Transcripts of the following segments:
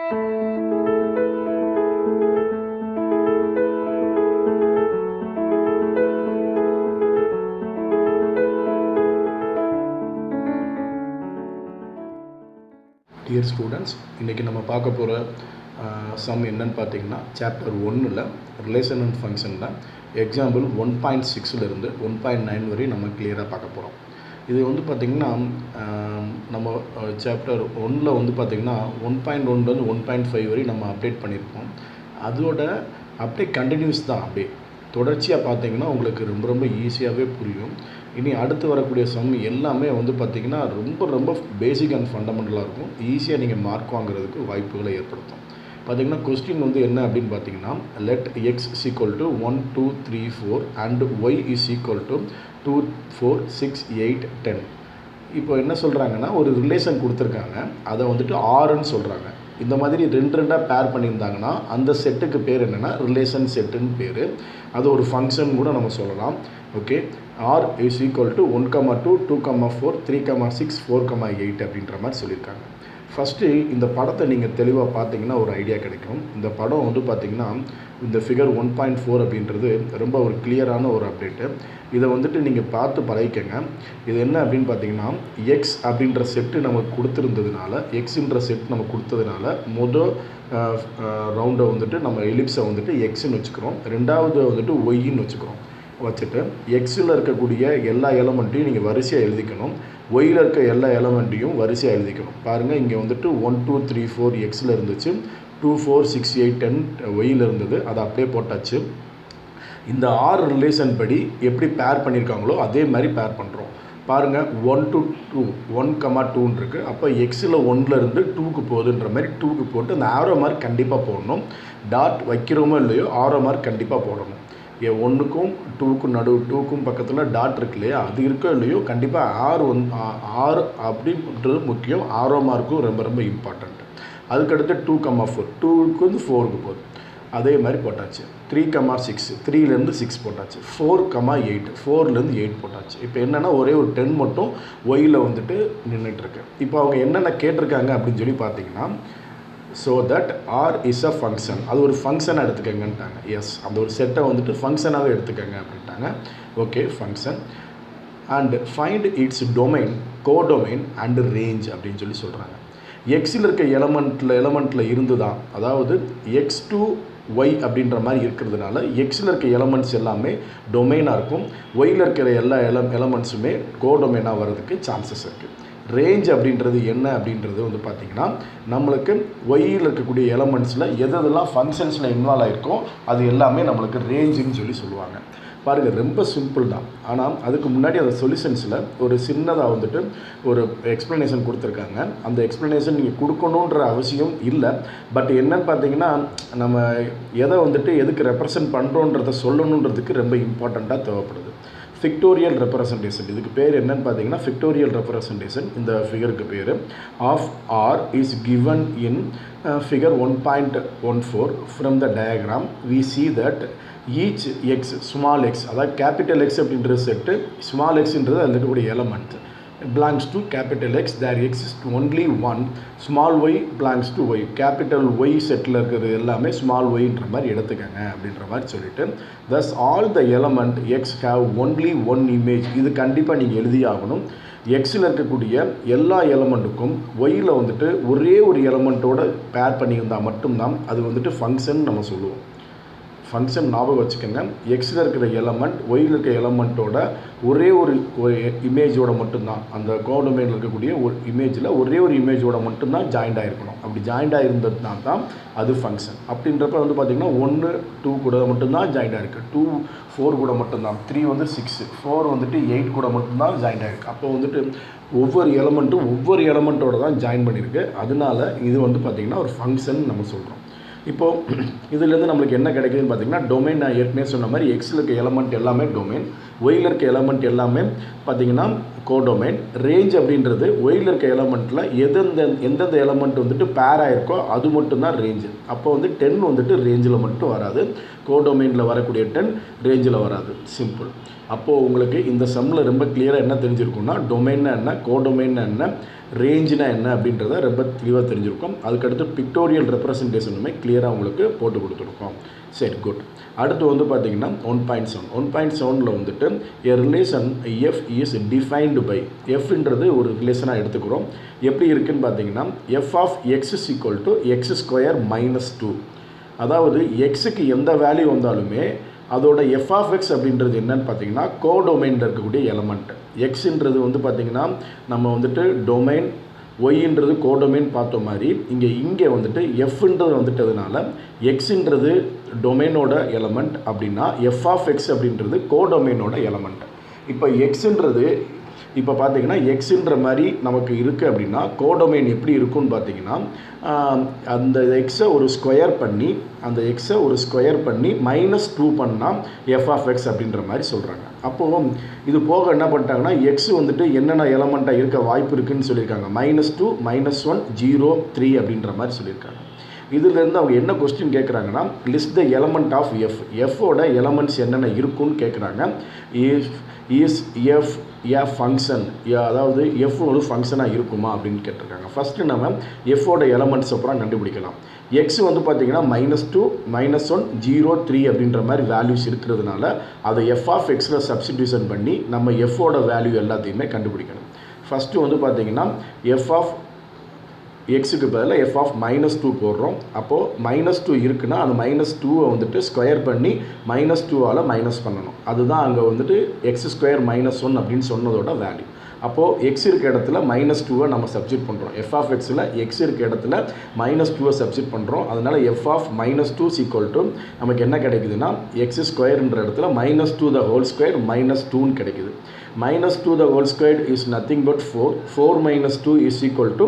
Dear students, இன்றைக்கி நம்ம பார்க்க போகிற சம் என்னன்னு பார்த்தீங்கன்னா சாப்டர் 1ல் ரிலேஷன் அண்ட் ஃபங்க்ஷனில் எக்ஸாம்பிள் 1.6லேருந்து 1.9 வரை நம்ம கிளியராக பார்க்க போகிறோம். இது வந்து பார்த்திங்கன்னா நம்ம சாப்டர் 1ல் வந்து பார்த்திங்கன்னா 1.1லேருந்து 1.5 வரை நம்ம அப்டேட் பண்ணியிருப்போம். அதோட அப்படியே கண்டினியூஸ் தான், அப்படியே தொடர்ச்சியாக பார்த்தீங்கன்னா உங்களுக்கு ரொம்ப ரொம்ப ஈஸியாகவே புரியும். இனி அடுத்து வரக்கூடிய சம் எல்லாமே வந்து பார்த்திங்கன்னா ரொம்ப பேசிக் அண்ட் ஃபண்டமெண்டலாக இருக்கும். ஈஸியாக நீங்கள் மார்க் வாங்குறதுக்கு வாய்ப்புகளை ஏற்படுத்தும். பார்த்திங்கன்னா கொஸ்டின் வந்து என்ன அப்படின்னு பார்த்தீங்கன்னா, let X is equal to 1 2 3 4 and Y is equal to 2 4 6 8 10. இப்போ என்ன சொல்கிறாங்கன்னா, ஒரு ரிலேஷன் கொடுத்துருக்காங்க, அதை வந்துட்டு ஆறுன்னு சொல்கிறாங்க. இந்த மாதிரி ரெண்டாக பேர் பண்ணியிருந்தாங்கன்னா அந்த செட்டுக்கு பேர் என்னென்னா ரிலேஷன் செட்டுன்னு பேர். அது ஒரு ஃபங்க்ஷன் கூட நம்ம சொல்லலாம். Okay, R is equal to 1, 2, 2, 4, 3, 6, 4, 8 அப்படின்ற மாதிரி சொல்லியிருக்காங்க. ஃபஸ்ட்டு இந்த படத்தை நீங்கள் தெளிவாக பார்த்தீங்கன்னா ஒரு ஐடியா கிடைக்கும். இந்த படம் வந்து பார்த்திங்கன்னா இந்த ஃபிகர் 1.4 அப்படின்றது ரொம்ப ஒரு கிளியரான ஒரு அப்டேட்டு. இதை வந்துட்டு நீங்கள் பார்த்து பழகிக்கங்க. இது என்ன அப்படின்னு பார்த்தீங்கன்னா, எக்ஸ் அப்படின்ற செட்டு நமக்கு கொடுத்துருந்ததுனால, எக்ஸுன்ற செட் நம்ம கொடுத்ததுனால மொதல் ரவுண்டை வந்துட்டு நம்ம எலிப்ஸை வந்துட்டு எக்ஸ்ன்னு வச்சுக்கிறோம். ரெண்டாவது வந்துட்டு ஒய்ன்னு வச்சுட்டு எக்ஸில் இருக்கக்கூடிய எல்லா எலமெண்ட்டையும் நீங்கள் வரிசையாக எழுதிக்கணும். ஒய்யில் இருக்க எல்லா எலமெண்ட்டையும் வரிசையாக எழுதிக்கணும். பாருங்கள், இங்கே வந்துட்டு 1 2 3 4 எக்ஸில் இருந்துச்சு, 2 4 6 8 10 ஒய்யில் இருந்தது, அதை அப்படியே போட்டாச்சு. இந்த ஆறு ரிலேஷன் படி எப்படி பேர் பண்ணியிருக்காங்களோ அதே மாதிரி பேர் பண்ணுறோம். பாருங்கள், 1 to 2 1, 2ன்னு இருக்குது. அப்போ எக்ஸில் 1லேருந்து 2க்கு போகுதுன்ற மாதிரி 2க்கு போட்டு அந்த ஆரோ மார்க் கண்டிப்பாக போடணும். டாட் வைக்கிறோமோ இல்லையோ ஆரோ மார்க் கண்டிப்பாக போடணும். 1க்கும் 2க்கும் நடுவு 2க்கும் பக்கத்தில் டாட் இருக்கு இல்லையா, அது இருக்கோ இல்லையோ கண்டிப்பாக ஆறு அப்படின்றது முக்கியம். ஆரோ மார்க்கும் ரொம்ப இம்பார்ட்டண்ட். அதுக்கடுத்து 2, 4 2க்கு வந்து 4க்கு போகுது, அதே மாதிரி போட்டாச்சு. 3, 6 3லேருந்து 6 போட்டாச்சு. 4, 8 4லேருந்து 8 போட்டாச்சு. இப்போ என்னென்னா ஒரே ஒரு 10 மட்டும் ஒயில் வந்துட்டு நின்றுட்டுருக்கு. இப்போ அவங்க என்னென்ன கேட்டிருக்காங்க அப்படின்னு சொல்லி பார்த்தீங்கன்னா, so that R is a function, அது ஒரு ஃபங்க்ஷனாக எடுத்துக்கங்கன்ட்டாங்க. எஸ், அந்த ஒரு செட்டை வந்துட்டு ஃபங்க்ஷனாகவே எடுத்துக்கங்க அப்படின்ட்டாங்க. Okay, function and find it's domain, codomain and range அப்படின்னு சொல்லி சொல்கிறாங்க. எக்ஸில் இருக்க எலமெண்ட்டில் இருந்து தான், அதாவது எக்ஸ் டு ஒய் அப்படின்ற மாதிரி இருக்கிறதுனால எக்ஸில் இருக்க எலமெண்ட்ஸ் எல்லாமே டொமைனாக இருக்கும். ஒயில் இருக்கிற எல்லா எலமெண்ட்ஸுமே கோடொமைனாக வர்றதுக்கு சான்சஸ் இருக்குது. ரேஞ்ச் அப்படின்றது என்ன அப்படின்றது வந்து பார்த்திங்கன்னா, நம்மளுக்கு ஒய்யில் இருக்கக்கூடிய எலமெண்ட்ஸில் எதெல்லாம் ஃபங்க்ஷன்ஸில் இன்வால்வ் ஆகிருக்கோ அது எல்லாமே நம்மளுக்கு ரேஞ்சுன்னு சொல்லி சொல்லுவாங்க. பாருங்கள், ரொம்ப சிம்பிள் தான். ஆனால் அதுக்கு முன்னாடி அந்த சொல்யூஷன்ஸில் ஒரு சின்னதாக வந்துட்டு ஒரு எக்ஸ்ப்ளனேஷன் கொடுத்துருக்காங்க. அந்த எக்ஸ்ப்ளனேஷன் நீங்கள் கொடுக்கணுன்ற அவசியம் இல்லை. பட் என்னன்னு பார்த்தீங்கன்னா, நம்ம எதை வந்துட்டு எதுக்கு ரெப்ரசன்ட் பண்ணுறோன்றதை சொல்லணுன்றதுக்கு ரொம்ப இம்பார்ட்டண்ட்டாக தேவைப்படுது. ஃபிக்டோரியல் ரெப்ரசன்டேஷன், இதுக்கு பேர் என்னன்னு பார்த்தீங்கன்னா ஃபிக்டோரியல் ரெப்ரசன்டேஷன். இந்த ஃபிகருக்கு பேர் of R is given in figure 1.14. From the diagram we see that each X small X, அதாவது கேபிட்டல் எக்ஸ் அப்படின்றது செட்டு, ஸ்மால் எக்ஸ்ன்றது அதில் இருக்கக்கூடிய element belongs to capital X, there exists only one small y belongs to y. capital Y settle இருக்கிறது எல்லாமே small yன்ற மாதிரி எடுத்துக்கங்க அப்படின்ற மாதிரி சொல்லிட்டு, thus all the element X have only one image. இது கண்டிப்பாக நீங்கள் எழுதி ஆகணும். எக்ஸில் இருக்கக்கூடிய எல்லா எலமெண்ட்டுக்கும் ஒய்யில் வந்துட்டு ஒரே ஒரு எலமெண்ட்டோட பேர் பண்ணியிருந்தால் மட்டும்தான் அது வந்துட்டு ஃபங்க்ஷன் நம்ம சொல்லுவோம். ஃபங்க்ஷன் ஞாபகம் வச்சுக்கோங்க. எக்ஸில் இருக்கிற எலமெண்ட் ஒயில் இருக்கிற எலமெண்ட்டோட ஒரே ஒரு இமேஜோட மட்டும்தான், அந்த கோடொமைனில் இருக்கக்கூடிய ஒரு இமேஜில் ஒரே ஒரு இமேஜோட மட்டும்தான் ஜாயிண்ட் ஆகிருக்கணும். அப்படி ஜாயிண்ட் ஆகிருந்ததுனா தான் அது ஃபங்க்ஷன். அப்படின்றப்ப வந்து பார்த்திங்கன்னா 1 2 கூட மட்டும்தான் ஜாயிண்ட் ஆகிருக்கு, 2 4 கூட மட்டும்தான், 3 வந்து 6 4 வந்துட்டு 8 கூட மட்டும்தான் ஜாயிண்ட் ஆகிருக்கு. அப்போ வந்துட்டு ஒவ்வொரு எலமெண்ட்டோட தான் ஜாயின் பண்ணியிருக்கு. அதனால இது வந்து பார்த்திங்கன்னா ஒரு ஃபங்க்ஷன் நம்ம சொல்கிறோம். இப்போது இதிலேருந்து நம்மளுக்கு என்ன கிடைக்குதுன்னு பார்த்திங்கன்னா, டொமைன் நான் ஏற்கனவே சொன்ன மாதிரி எக்ஸில் இருக்க எலமெண்ட் எல்லாமே டொமைன், ஒயில் இருக்க எலமெண்ட் எல்லாமே பார்த்திங்கன்னா கோடொமைன். ரேஞ்ச் அப்படின்றது ஒயில் இருக்க எலமெண்ட்டில் எந்தெந்த எலமெண்ட் வந்துட்டு பேர் ஆகிருக்கோ அது மட்டும்தான் ரேஞ்சு. அப்போ வந்து 10 வந்துட்டு ரேஞ்சில் மட்டும் வராது, கோடொமைனில் வரக்கூடிய 10 ரேஞ்சில் வராது. சிம்பிள். அப்போது உங்களுக்கு இந்த சம்மில் ரொம்ப கிளியராக என்ன தெரிஞ்சிருக்குன்னா, டொமைன்னா என்ன, கோடொமைன்னா என்ன, ரேஞ்சுனா என்ன அப்படின்றத ரொம்ப தெளிவாக தெரிஞ்சிருக்கும். அதுக்கடுத்து பிக்டோரியல் ரெப்ரசன்டேஷனுமே கிளியராக உங்களுக்கு போட்டு கொடுத்துருக்கோம். சரி, குட். அடுத்து வந்து பார்த்தீங்கன்னா 1.7 1.7ல் வந்துட்டு a relation f is defined by fன்றது ஒரு ரிலேஷனாக எடுத்துக்கிறோம். எப்படி இருக்குன்னு பார்த்தீங்கன்னா f of x is equal to x square minus 2. அதாவது எக்ஸுக்கு எந்த வேல்யூ வந்தாலுமே அதோட எஃப் ஆஃப் எக்ஸ் அப்படின்றது என்னன்னு பார்த்தீங்கன்னா கோடொமைனில் இருக்கக்கூடிய எலமெண்ட். எக்ஸுன்றது வந்து பார்த்திங்கன்னா நம்ம வந்துட்டு டொமைன், ஒய்ன்றது கோடொமைன் பார்த்த மாதிரி இங்கே வந்துட்டு எஃப்ன்றது வந்துட்டதுனால எக்ஸுன்றது டொமைனோட எலமெண்ட் அப்படின்னா எஃப் ஆஃப் எக்ஸ் அப்படின்றது கோடொமைனோட எலமெண்ட். இப்போ எக்ஸுன்றது இப்போ பார்த்தீங்கன்னா எக்ஸுன்ற மாதிரி நமக்கு இருக்குது அப்படின்னா கோடொமைன் எப்படி இருக்குன்னு பார்த்தீங்கன்னா அந்த எக்ஸை ஒரு ஸ்கொயர் பண்ணி -2 பண்ணால் எஃப் ஆஃப் எக்ஸ் அப்படின்ற மாதிரி சொல்கிறாங்க. அப்போது இது போக என்ன பண்ணிட்டாங்கன்னா எக்ஸ் வந்துட்டு என்னென்ன எலமெண்ட்டாக இருக்க வாய்ப்பு இருக்குதுன்னு சொல்லியிருக்காங்க. -2, -1, 0, 3 அப்படின்ற மாதிரி சொல்லியிருக்காங்க. இதிலேருந்து அவங்க என்ன கொஸ்டின் கேட்குறாங்கன்னா list the element of F, எஃபோட எலமெண்ட்ஸ் என்னென்ன இருக்குன்னு கேட்குறாங்க. இஸ் எஃப் ஏ ஃபங்க்ஷன், அதாவது எஃப் ஒரு ஃபங்க்ஷனாக இருக்குமா அப்படின்னு கேட்டிருக்காங்க. ஃபஸ்ட்டு நம்ம எஃபோட எலமெண்ட்ஸ் அப்புறம் கண்டுபிடிக்கலாம். எக்ஸ் வந்து பார்த்திங்கன்னா -2, -1, 0, 3 அப்படின்ற மாதிரி வேல்யூஸ் இருக்கிறதுனால அதை எஃப் ஆஃப் எக்ஸில் சப்ஸ்டிடியூஷன் பண்ணி நம்ம எஃபோட வேல்யூ எல்லாத்தையுமே கண்டுபிடிக்கணும். ஃபஸ்ட்டு வந்து பார்த்திங்கன்னா எஃப் ஆஃப் எக்ஸுக்கு பதிலாக எஃப் ஆஃப் -2 போடுறோம். அப்போது -2 இருக்குன்னா அந்த -2 வந்துட்டு ஸ்கொயர் பண்ணி -2ஆல் மைனஸ் பண்ணணும். அதுதான் அங்கே வந்துட்டு x² -1 அப்படின்னு சொன்னதோட வேல்யூ. அப்போது எக்ஸ் இருக்க இடத்துல -2 நம்ம சப்ஸ்டிட் பண்ணுறோம். எஃப் ஆஃப் எக்ஸில் எக்ஸ் இருக்க இடத்துல -2 சப்ஸ்டிட் பண்ணுறோம். அதனால் எஃப் ஆஃப் -2 ஈக்குவல் டு நமக்கு என்ன கிடைக்குதுன்னா x² இடத்துல -2 the whole square -2 கிடைக்குது. -2 the whole square is nothing but 4. 4 - 2 is equal to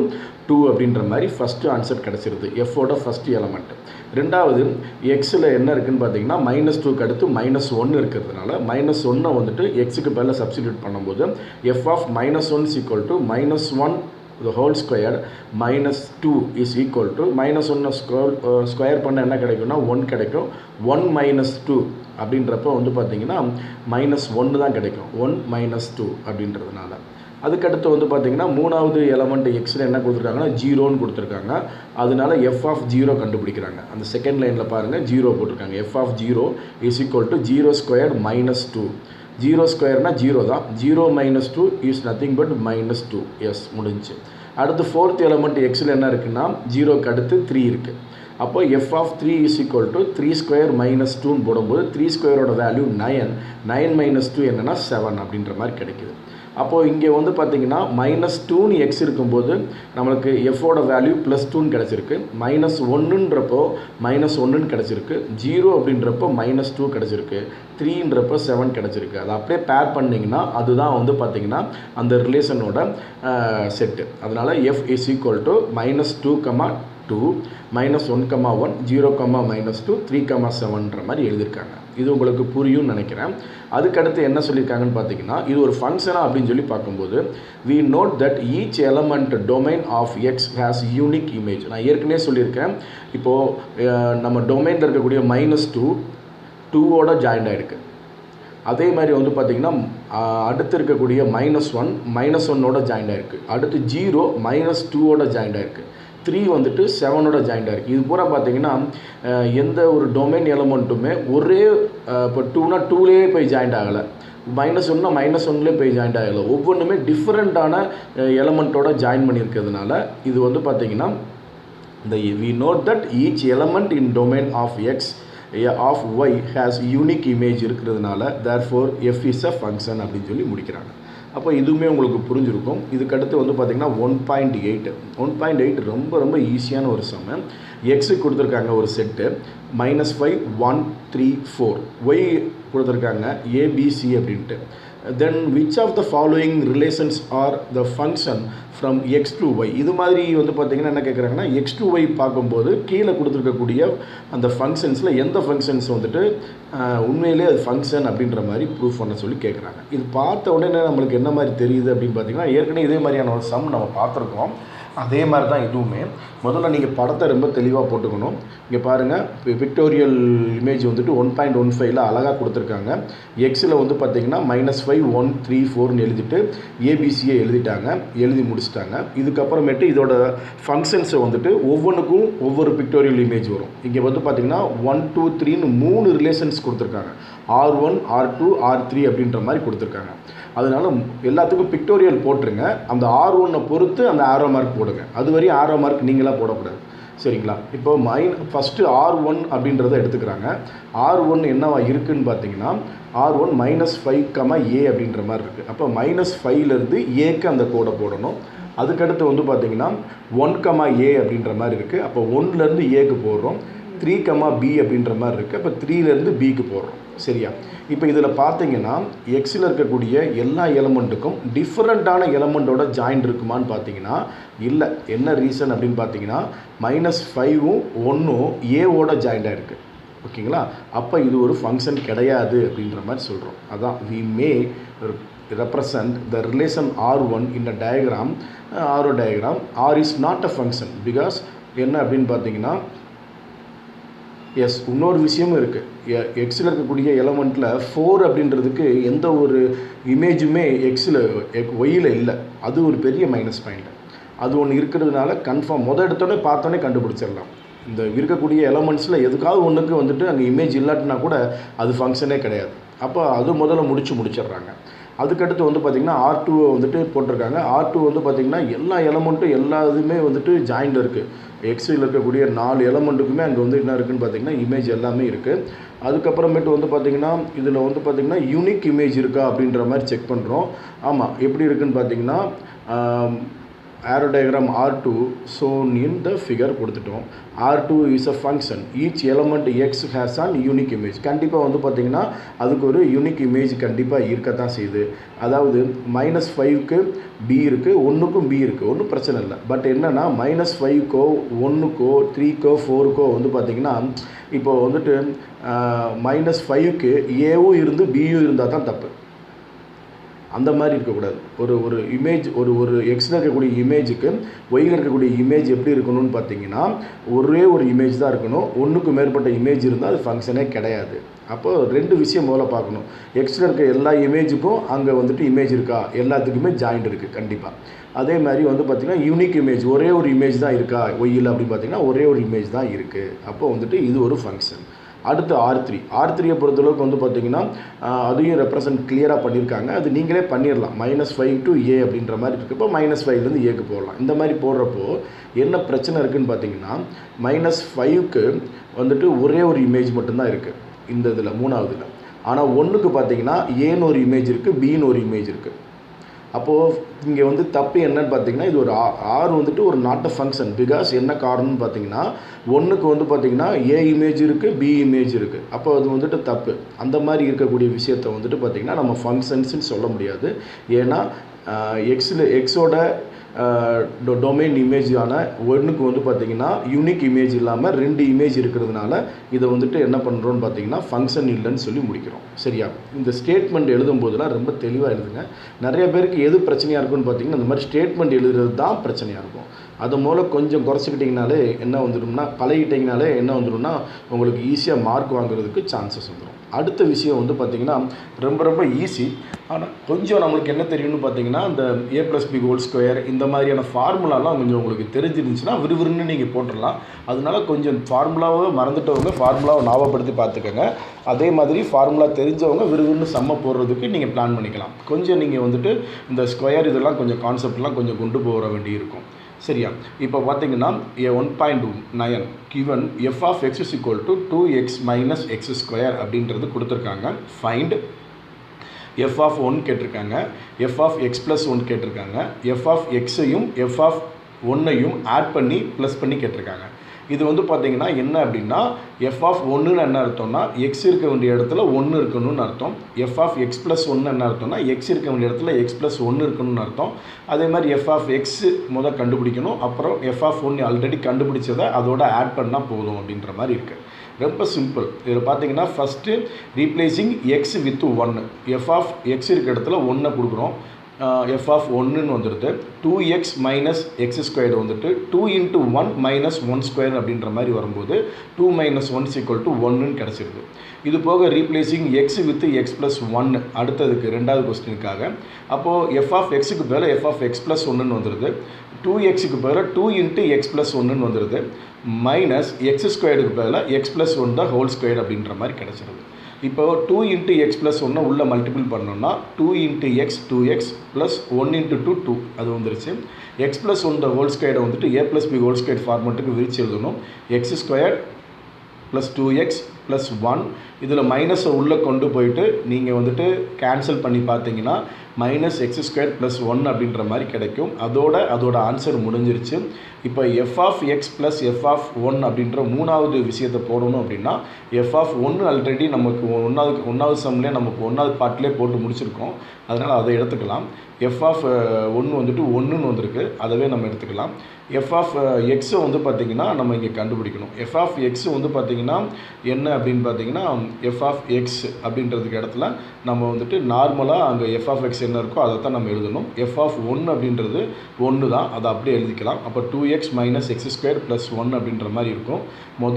2 அப்படின்ற மாதிரி ஃபஸ்ட்டு ஆன்சர் கிடச்சிருது எஃபோட ஃபஸ்ட்டு எலமெண்ட். ரெண்டாவது எக்ஸில் என்ன இருக்குதுன்னு பார்த்தீங்கன்னா -2க்கு அடுத்து -1 இருக்கிறதுனால -1 வந்துட்டு எக்ஸுக்கு பதிலாக சப்ஸ்டிடியூட் பண்ணும்போது F of -1 equal to -1 the whole square -2 is equal to -1 square பண்ண என்ன கிடைக்கும்னா 1 கிடைக்கும். 1 - 2 அப்படின்றப்ப வந்து பார்த்திங்கன்னா -1 தான் கிடைக்கும். 1 - 2 அப்படின்றதுனால. அதுக்கடுத்து வந்து பார்த்திங்கன்னா மூணாவது எலமெண்ட் எக்ஸில் என்ன கொடுத்துருக்காங்கன்னா 0ன்னு கொடுத்துருக்காங்க. அதனால எஃப் ஆஃப் 0 கண்டுபிடிக்கிறாங்க. அந்த செகண்ட் லைனில் பாருங்கள் 0 போட்டிருக்காங்க. F of 0 is equal to 0² -2. 0² 0 தான். 0 - 2 இஸ் நத்திங் பட் -2. எஸ், முடிஞ்சு. அடுத்து ஃபோர்த் எலமெண்ட் எக்ஸில் என்ன இருக்குன்னா 0க்கு அடுத்து 3 இருக்குது. அப்போ F of 3 is equal to 3² -2ன்னு போடும்போது 3² வேல்யூ 9. 9 - 2 என்னென்னா 7 அப்படின்ற மாதிரி கிடைக்குது. அப்போது இங்கே வந்து பார்த்திங்கன்னா -2ன்னு எக்ஸ் இருக்கும்போது நம்மளுக்கு எஃபோட வேல்யூ +2ன்னு கிடச்சிருக்கு. -1ன்றப்போ -1ன்னு கிடச்சிருக்கு. 0 அப்படின்றப்போ -2 கிடச்சிருக்கு. 3ன்றப்போ 7 கிடச்சிருக்கு. அதை அப்படியே பேர் பண்ணிங்கன்னா அதுதான் வந்து பார்த்திங்கன்னா அந்த ரிலேஷனோட செட்டு. அதனால் எஃப் இஸ் ஈக்குவல் டு -2, -2, -1, -1, 0, -2, 3, 7ன்ற மாதிரி எழுதியிருக்காங்க. இது உங்களுக்கு புரியும்னு நினைக்கிறேன். அதுக்கடுத்து என்ன சொல்லியிருக்காங்கன்னு பார்த்தீங்கன்னா இது ஒரு ஃபங்க்ஷனாக அப்படின்னு சொல்லி பார்க்கும்போது we note that each element domain of x has unique image. நான் ஏற்கனவே சொல்லியிருக்கேன். இப்போது நம்ம டொமைனில் இருக்கக்கூடிய -2 2ஓட ஜாயிண்ட் ஆகிருக்கு. அதே மாதிரி வந்து பார்த்திங்கன்னா அடுத்து இருக்கக்கூடிய -1 -1ஓட ஜாயிண்ட் ஆகிருக்கு. அடுத்து 0 -2ஓட ஜாயிண்ட் ஆகிருக்கு. 3 வந்துட்டு 7ஓட ஜாயிண்ட் ஆகிருக்கு. இது பூரா பார்த்திங்கன்னா எந்த ஒரு டொமைன் எலமெண்ட்டுமே ஒரே இப்போ 2னா 2லேயே போய் ஜாயிண்ட் ஆகலை. -1னா -1லேயே போய் ஜாயிண்ட் ஆகலை. ஒவ்வொன்றுமே டிஃப்ரெண்ட்டான எலமெண்ட்டோட ஜாயின் பண்ணியிருக்கிறதுனால இது வந்து பார்த்திங்கன்னா we note that each element in domain of x of y has unique image இருக்கிறதுனால therefore f is a function அப்படின்னு சொல்லி முடிக்கிறாங்க. அப்போ இதுவுமே உங்களுக்கு புரிஞ்சிருக்கும். இதுக்கடுத்து வந்து பார்த்திங்கன்னா 1.8 ரொம்ப ஈஸியான ஒரு சம். எக்ஸுக்கு கொடுத்துருக்காங்க ஒரு செட்டு -5, 1, 3, 4. ஒய் கொடுத்துருக்காங்க ABC அப்படின்ட்டு. then which of the following relations are the function from x to y? இது மாதிரி வந்து பார்த்திங்கன்னா என்ன கேட்குறாங்கன்னா x to y பார்க்கும்போது கீழே கொடுத்துருக்கக்கூடிய அந்த ஃபங்க்ஷன்ஸில் எந்த ஃபங்க்ஷன்ஸ் வந்துட்டு உண்மையிலே அது ஃபங்க்ஷன் அப்படின்ற மாதிரி ப்ரூஃப் பண்ண சொல்லி கேட்குறாங்க. இது பார்த்த உடனே நம்மளுக்கு என்ன மாதிரி தெரியுது அப்படின்னு பார்த்திங்கன்னா ஏற்கனவே இதே மாதிரியான ஒரு சம் நம்ம பார்த்துருக்கோம். அதே மாதிரி தான் இதுவுமே. முதல்ல நீங்கள் படத்தை ரொம்ப தெளிவாக போட்டுக்கணும். இங்கே பாருங்கள், பிக்டோரியல் இமேஜ் வந்துட்டு 1.15 அழகாக கொடுத்துருக்காங்க. எக்ஸில் வந்து பார்த்திங்கன்னா -5 1 3 4ன்னு எழுதிட்டு ஏபிசியை எழுதிட்டாங்க, எழுதி முடிச்சிட்டாங்க. இதுக்கப்புறமேட்டு இதோட ஃபங்க்ஷன்ஸை வந்துட்டு ஒவ்வொன்றுக்கும் ஒவ்வொரு பிக்டோரியல் இமேஜ் வரும். இங்கே வந்து பார்த்திங்கன்னா 1 2 3ன்னு 3 ரிலேஷன்ஸ் கொடுத்துருக்காங்க. R1 R2 R3 அப்படின்ற மாதிரி கொடுத்துருக்காங்க. அதனால் எல்லாத்துக்கும் பிக்டோரியல் போட்டுருங்க. அந்த R1 பொறுத்து அந்த ஆரோ மார்க் போடுங்க. அது வரையும் ஆரோ மார்க் நீங்களாக போடக்கூடாது, சரிங்களா? இப்போ ஃபஸ்ட்டு R1 அப்படின்றத எடுத்துக்கிறாங்க. R1 என்னவா இருக்குதுன்னு பார்த்தீங்கன்னா R1 -5, A அப்படின்ற மாதிரி இருக்குது. அப்போ -5லேருந்து Aக்கு அந்த கோடை போடணும். அதுக்கடுத்து வந்து பார்த்திங்கன்னா 1, A அப்படின்ற மாதிரி இருக்குது. அப்போ 1லேருந்து Aக்கு போடுறோம். 3, B அப்படின்ற மாதிரி இருக்குது. அப்போ 3லேருந்து Bக்கு போடுறோம், சரியா? இப்போ இதில் பார்த்தீங்கன்னா எக்ஸில் இருக்கக்கூடிய எல்லா எலமெண்ட்டுக்கும் டிஃப்ரெண்ட்டான எலமெண்ட்டோட ஜாயிண்ட் இருக்குமான்னு பார்த்தீங்கன்னா இல்லை. என்ன ரீசன் அப்படின்னு பார்த்தீங்கன்னா -5ம் 1ம் ஏவோட ஜாயிண்டாக இருக்குது, ஓகேங்களா? அப்போ இது ஒரு ஃபங்க்ஷன் கிடையாது அப்படின்ற மாதிரி சொல்கிறோம். அதான் we may represent the relation R1 in a diagram, arrow diagram. R is not a function because என்ன அப்படின்னு பார்த்தீங்கன்னா எஸ், இன்னொரு விஷயமும் இருக்குது. எக்ஸில் இருக்கக்கூடிய எலமெண்ட்டில் 4 அப்படின்றதுக்கு எந்த ஒரு இமேஜுமே எக்ஸில் ஒய்யில் இல்லை. அது ஒரு பெரிய மைனஸ் பாயிண்ட். அது ஒன்று இருக்கிறதுனால கன்ஃபார்ம் எடுத்தோடனே பார்த்தோன்னே கண்டுபிடிச்சிடலாம். இந்த இருக்கக்கூடிய எலமெண்ட்ஸில் எதுக்காவது ஒன்றுக்கு வந்துட்டு அங்கே இமேஜ் இல்லாட்டினா கூட அது ஃபங்க்ஷனே கிடையாது. அப்போ அது முதல்ல முடிச்சிடுறாங்க. அதுக்கடுத்து வந்து பார்த்திங்கன்னா R2 வந்துட்டு போட்டிருக்காங்க. R2 வந்து பார்த்திங்கன்னா எல்லா எலமெண்ட்டும் எல்லா இதுவுமே வந்துட்டு ஜாயிண்டில் இருக்குது. எக்ஸில் இருக்கக்கூடிய 4 எலமெண்ட்டுக்குமே அங்கே வந்து என்ன இருக்குதுன்னு பார்த்திங்கன்னா இமேஜ் எல்லாமே இருக்குது. அதுக்கப்புறமேட்டு வந்து பார்த்திங்கன்னா இதில் வந்து பார்த்திங்கன்னா யூனிக் இமேஜ் இருக்கா அப்படின்ற மாதிரி செக் பண்ணுறோம். ஆமாம், எப்படி இருக்குதுன்னு பார்த்திங்கன்னா arrow diagram R2 shown in the figure கொடுத்துட்டோம். R2 is a function. Each element X has an unique image. கண்டிப்பாக வந்து பார்த்திங்கன்னா அதுக்கு ஒரு யூனிக் இமேஜ் கண்டிப்பாக இருக்கத்தான் செய்யுது. அதாவது -5க்கு B இருக்குது, 1க்கும் B இருக்குது, ஒன்றும் பிரச்சனை இல்லை. பட் என்னென்னா -5க்கோ 1க்கோ 3க்கோ 4க்கோ வந்து பார்த்திங்கன்னா இப்போ வந்துட்டு -5க்கு ஏவும் இருந்து பியும் இருந்தால் தான் தப்பு. அந்த மாதிரி இருக்கக்கூடாது. ஒரு இமேஜ் ஒரு எக்ஸில் இருக்கக்கூடிய இமேஜுக்கு ஒய்யில் இருக்கக்கூடிய இமேஜ் எப்படி இருக்கணும்னு பார்த்தீங்கன்னா ஒரே ஒரு இமேஜ் தான் இருக்கணும். 1க்கு மேற்பட்ட இமேஜ் இருந்தால் அது ஃபங்க்ஷனே கிடையாது. அப்போ 2 விஷயம் முதல்ல பார்க்கணும். எக்ஸில் இருக்க எல்லா இமேஜுக்கும் அங்கே வந்துட்டு இமேஜ் இருக்கா, எல்லாத்துக்குமே ஜாயிண்ட் இருக்குது கண்டிப்பாக. அதே மாதிரி வந்து பார்த்திங்கன்னா யூனிக் இமேஜ் ஒரே ஒரு இமேஜ் தான் இருக்கா ஒய்யில் அப்படின்னு பார்த்தீங்கன்னா ஒரே ஒரு இமேஜ் தான் இருக்குது. அப்போ வந்துட்டு இது ஒரு ஃபங்க்ஷன். அடுத்து R3 பொறுத்தளவுக்கு வந்து பார்த்திங்கன்னா அதையும் ரெப்ரசன்ட் கிளியராக பண்ணியிருக்காங்க. அது நீங்களே பண்ணிடலாம். -5 to A அப்படின்ற மாதிரி இருக்குது. இப்போ -5லேருந்து Aக்கு போடலாம். இந்த மாதிரி போடுறப்போ என்ன பிரச்சனை இருக்குதுன்னு பார்த்தீங்கன்னா -5க்கு வந்துட்டு ஒரே ஒரு இமேஜ் மட்டும்தான் இருக்குது இந்த இதில் 3வதுல. ஆனால் 1க்கு பார்த்தீங்கன்னா Aன்னு ஒரு இமேஜ் இருக்குது, Bன்னு ஒரு இமேஜ் இருக்குது. அப்போது இங்கே வந்து தப்பு என்னன்னு பார்த்தீங்கன்னா இது ஒரு R வந்துட்டு ஒரு நாட் அ ஃபங்க்ஷன். பிகாஸ் என்ன காரணம்னு பார்த்தீங்கன்னா 1க்கு வந்து பார்த்திங்கன்னா A இமேஜ் இருக்குது, B இமேஜ் இருக்குது. அப்போ அது வந்துட்டு தப்பு. அந்த மாதிரி இருக்கக்கூடிய விஷயத்தை வந்துட்டு பார்த்திங்கன்னா நம்ம ஃபங்க்ஷன்ஸ்ன்னு சொல்ல முடியாது. ஏன்னா எக்ஸோட டொமைன் இமேஜான 1க்கு வந்து பார்த்திங்கன்னா யூனிக் இமேஜ் இல்லாமல் 2 இமேஜ் இருக்கிறதுனால இதை வந்துட்டு என்ன பண்ணுறோன்னு பார்த்தீங்கன்னா ஃபங்க்ஷன் இல்லைன்னு சொல்லி முடிக்கிறோம், சரியா? இந்த ஸ்டேட்மெண்ட் எழுதும்போதெல்லாம் ரொம்ப தெளிவாக எழுதுங்க. நிறைய பேருக்கு எது பிரச்சனையாக இருக்குன்னு பார்த்தீங்கன்னா இந்த மாதிரி ஸ்டேட்மெண்ட் எழுதுறது தான் பிரச்சனையாக இருக்கும். அது மூலம் கொஞ்சம் குறைச்சிக்கிட்டிங்கனாலே என்ன வந்துடும்னா பழகிட்டிங்கனாலே என்ன வந்துடும்னா உங்களுக்கு ஈஸியாக மார்க் வாங்குறதுக்கு சான்சஸ் வந்துடும். அடுத்த விஷயம் வந்து பார்த்திங்கன்னா ரொம்ப ஈஸி. ஆனால் கொஞ்சம் நம்மளுக்கு என்ன தெரியும்னு பார்த்தீங்கன்னா இந்த A+B² இந்த மாதிரியான ஃபார்முலாலாம் கொஞ்சம் உங்களுக்கு தெரிஞ்சிருந்துச்சுன்னா விறுவிறுன்னு நீங்கள் போட்டுடலாம். அதனால கொஞ்சம் ஃபார்முலாவை மறந்துட்டவங்க ஃபார்முலாவை ஞாபகப்படுத்தி பார்த்துக்கோங்க. அதே மாதிரி ஃபார்முலா தெரிஞ்சவங்க விறுவிறுன்னு சம்ம போடுறதுக்கு நீங்கள் பிளான் பண்ணிக்கலாம். கொஞ்சம் நீங்கள் வந்துட்டு இந்த ஸ்கொயர் இதெல்லாம் கொஞ்சம் கான்செப்ட்லாம் கொஞ்சம் கொண்டு போக வேண்டி இருக்கும், சரியா? இப்போ பார்த்தீங்கன்னா 1.9 given f of x is equal to 2x minus x² அப்படின்றது கொடுத்துருக்காங்க. ஃபைண்ட் f of 1 கேட்டிருக்காங்க, f of x plus 1 கேட்டிருக்காங்க, f of xஐயும் f of 1ஐயும் ஆட் பண்ணி ப்ளஸ் பண்ணி கேட்டிருக்காங்க. இது வந்து பார்த்தீங்கன்னா என்ன அப்படின்னா f of 1ன்னு என்ன அர்த்தம்னா x இருக்க வேண்டிய இடத்துல 1 இருக்கணும்னு அர்த்தம். f of x plus 1 என்ன அர்த்தம்னா x இருக்க வேண்டிய இடத்துல x plus 1 இருக்கணும்னு அர்த்தம். அதே மாதிரி f of x முதல் கண்டுபிடிக்கணும், அப்புறம் f of 1 ஆல்ரெடி கண்டுபிடிச்சதை அதோட ஆட் பண்ணால் போதும் அப்படின்ற மாதிரி இருக்குது. ரொம்ப சிம்பிள். இதில் பார்த்தீங்கன்னா first replacing x with 1. f of x இருக்க இடத்துல 1 கொடுக்குறோம். எஃப் ஆஃப் ஒன்றுன்னு வந்துடுது. 2x மைனஸ் எக்ஸ் ஸ்கொயர்டு வந்துட்டு 2 × 1 மைனஸ் 1 ஸ்கொயர் அப்படின்ற மாதிரி வரும்போது 2 மைனஸ் 1 = 1ன்னு கிடச்சிருது. இது போக replacing X with X plus 1 அடுத்ததுக்கு ரெண்டாவது கொஸ்டினுக்காக. அப்போது எஃப் ஆஃப் எக்ஸுக்கு பதில் எஃப் ஆஃப் எக்ஸ் ப்ளஸ் 1ன்னு வந்துடுது. 2xக்கு பதில் 2 × x ப்ளஸ் 1ன்னு வந்துடுது. மைனஸ் எக்ஸ் ஸ்கொயர்டுக்கு பதில் எக்ஸ் ப்ளஸ் 1 தான் ஹோல் ஸ்கொயர் அப்படின்ற மாதிரி கிடச்சிருது. இப்போ 2 × x ப்ளஸ் 1 உள்ள மல்டிபிள் பண்ணோம்னா 2 × x 2x ப்ளஸ் 1 × 2 2 அது வந்துருச்சு. எக்ஸ் ப்ளஸ் 1 ஹோல் ஸ்கொயரை வந்துட்டு a + b ஹோல் ஸ்கொயர் ஃபார்மெட்டுக்கு விரிச்சு எழுதணும். X square plus 2x plus 1 இதில் மைனஸை உள்ளே கொண்டு போயிட்டு நீங்கள் வந்துட்டு கேன்சல் பண்ணி பார்த்தீங்கன்னா மைனஸ் எக்ஸ் ஸ்கொயர் ப்ளஸ் 1 அப்படின்ற மாதிரி கிடைக்கும். அதோட ஆன்சர் முடிஞ்சிருச்சு. இப்போ F of X plus F of 1 அப்படின்ற மூணாவது விஷயத்தை போடணும் அப்படின்னா எஃப் ஆஃப் 1 ஆல்ரெடி நமக்கு ஒன்றாவது சம்லேயே நமக்கு ஒன்றாவது பார்ட்லேயே போட்டு முடிச்சிருக்கோம். அதனால் அதை எடுத்துக்கலாம். எஃப் ஆஃப் 1 வந்துட்டு 1ன்னு வந்திருக்கு, அதவே நம்ம எடுத்துக்கலாம். எஃப் ஆஃப் எக்ஸை வந்து பார்த்திங்கன்னா நம்ம இங்கே கண்டுபிடிக்கணும். எஃப் ஆஃப் எக்ஸ் வந்து பார்த்திங்கன்னா என்ன அப்படின்னு பார்த்தீங்கன்னா எஃப் ஆஃப் எக்ஸ் அப்படின்றதுக்கு இடத்துல நம்ம வந்துட்டு நார்மலாக அங்கே எஃப் ஆஃப் எக்ஸ் என்ன இருக்கோ அதை தான் நம்ம எழுதணும். எஃப் ஆஃப் 1 அப்படின்றது 1 தான், அதை அப்படியே எழுதிக்கலாம். அப்போ 2x minus X square plus 1 அப்படின்ற மாதிரி இருக்கும்.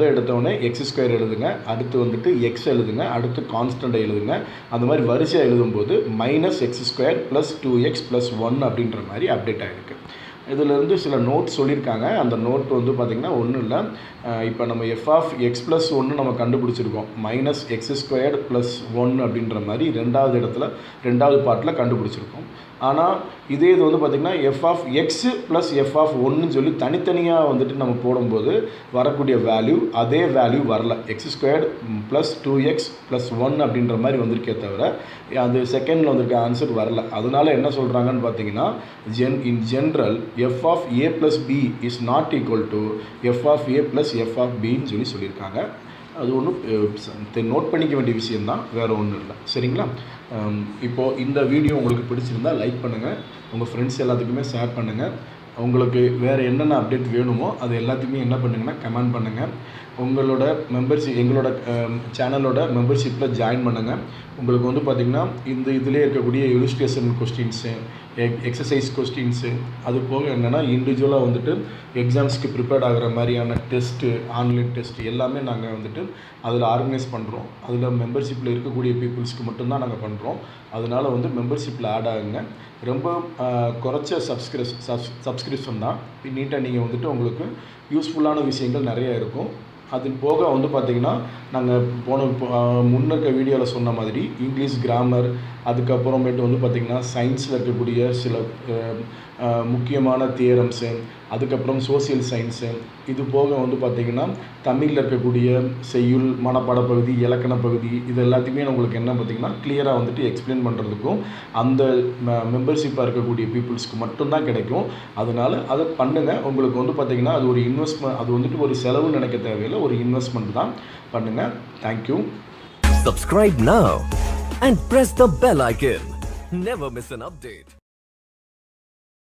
எடுத்தோடனே எக்ஸ் ஸ்கொயர் எழுதுங்க, அடுத்து வந்துட்டு எக்ஸ் எழுதுங்க, அடுத்து கான்ஸ்டண்ட்டை எழுதுங்க. அந்த மாதிரி வரிசையாக எழுதும்போது minus X square plus 2x plus 1 அப்படின்ற மாதிரி அப்டேட் ஆகிருக்கு. இதிலேருந்து சில நோட் சொல்லியிருக்காங்க. அந்த நோட் வந்து பார்த்திங்கன்னா ஒன்றும் இல்லை. இப்போ நம்ம எஃப் ஆஃப் எக்ஸ் ப்ளஸ் 1 நம்ம கண்டுபிடிச்சிருக்கோம். மைனஸ் எக்ஸ் ஸ்கொயர்டு ப்ளஸ் 1 அப்படின்ற மாதிரி ரெண்டாவது பார்ட்டில் கண்டுபிடிச்சிருக்கோம். ஆனால் இது வந்து பார்த்திங்கன்னா F of X plus F of 1ன்னு சொல்லி தனித்தனியாக வந்துட்டு நம்ம போடும்போது வரக்கூடிய வேல்யூ அதே வேல்யூ வரல. X squared plus 2x plus 1 அப்படின்ற மாதிரி வந்திருக்கே தவிர அது செகண்டில் வந்திருக்க ஆன்சர் வரல. அதனால் என்ன சொல்கிறாங்கன்னு பார்த்தீங்கன்னா in general F of a + b is not equal to F of a + F of பின்னு சொல்லியிருக்காங்க. அது ஒன்றும் நோட் பண்ணிக்க வேண்டிய விஷயந்தான், வேறு ஒன்றும் இல்லை. சரிங்களா? இப்போது இந்த வீடியோ உங்களுக்கு பிடிச்சிருந்தால் லைக் பண்ணுங்கள், உங்கள் ஃப்ரெண்ட்ஸ் எல்லாத்துக்குமே ஷேர் பண்ணுங்கள். உங்களுக்கு வேறு என்னென்ன அப்டேட் வேணுமோ அது எல்லாத்துக்குமே என்ன பண்ணுங்கன்னா கமெண்ட் பண்ணுங்கள். உங்களோட எங்களோட சேனலோட மெம்பர்ஷிப்பில் ஜாயின் பண்ணுங்கள். உங்களுக்கு வந்து பார்த்திங்கன்னா இதிலே இருக்கக்கூடிய இல்லுஸ்ட்ரேஷன் கொஸ்டின்ஸு, எக்ஸசைஸ் கொஸ்டின்ஸு, அது போக என்னென்னா இண்டிவிஜுவலாக வந்துட்டு எக்ஸாம்ஸ்க்கு ப்ரிப்பேர்ட் ஆகிற மாதிரியான டெஸ்ட்டு, ஆன்லைன் டெஸ்ட்டு எல்லாமே நாங்கள் வந்துட்டு அதில் ஆர்கனைஸ் பண்ணுறோம். அதில் மெம்பர்ஷிப்பில் இருக்கக்கூடிய பீப்புள்ஸ்க்கு மட்டும்தான் நாங்கள் பண்ணுறோம். அதனால் வந்து மெம்பர்ஷிப்பில் ஆட் ஆகுங்க. ரொம்ப குறைச்ச சப்ஸ்கிரிப்ஷன் தான். நீட்டாக நீங்கள் வந்துட்டு உங்களுக்கு யூஸ்ஃபுல்லான விஷயங்கள் நிறையா இருக்கும். அது போக வந்து பார்த்திங்கன்னா நாங்கள் முன்னிருக்க வீடியோவில் சொன்ன மாதிரி இங்கிலீஷ் கிராமர், அதுக்கப்புறமேட்டு வந்து பார்த்திங்கன்னா சயின்ஸில் இருக்கக்கூடிய சில முக்கியமான தியரம்ஸு, அதுக்கப்புறம் சோசியல் சயின்ஸு, இது போக வந்து பார்த்திங்கன்னா தமிழில் இருக்கக்கூடிய செய்யுள், மனப்பாட பகுதி, இலக்கண பகுதி, இது எல்லாத்தையுமே உங்களுக்கு என்ன பார்த்திங்கன்னா கிளியராக வந்துட்டு எக்ஸ்பிளைன் பண்ணுறதுக்கும் அந்த மெம்பர்ஷிப்பாக இருக்கக்கூடிய பீப்புள்ஸ்க்கு மட்டும்தான் கிடைக்கும். அதனால் அதை பண்ணுங்கள். உங்களுக்கு வந்து பார்த்திங்கன்னா அது ஒரு இன்வெஸ்ட்மெண்ட், அது வந்துட்டு ஒரு செலவு நினைக்க தேவையில்லை, ஒரு இன்வெஸ்ட்மெண்ட் தான். பண்ணுங்கள். Thank you. Subscribe now and press the bell icon. Never miss an update.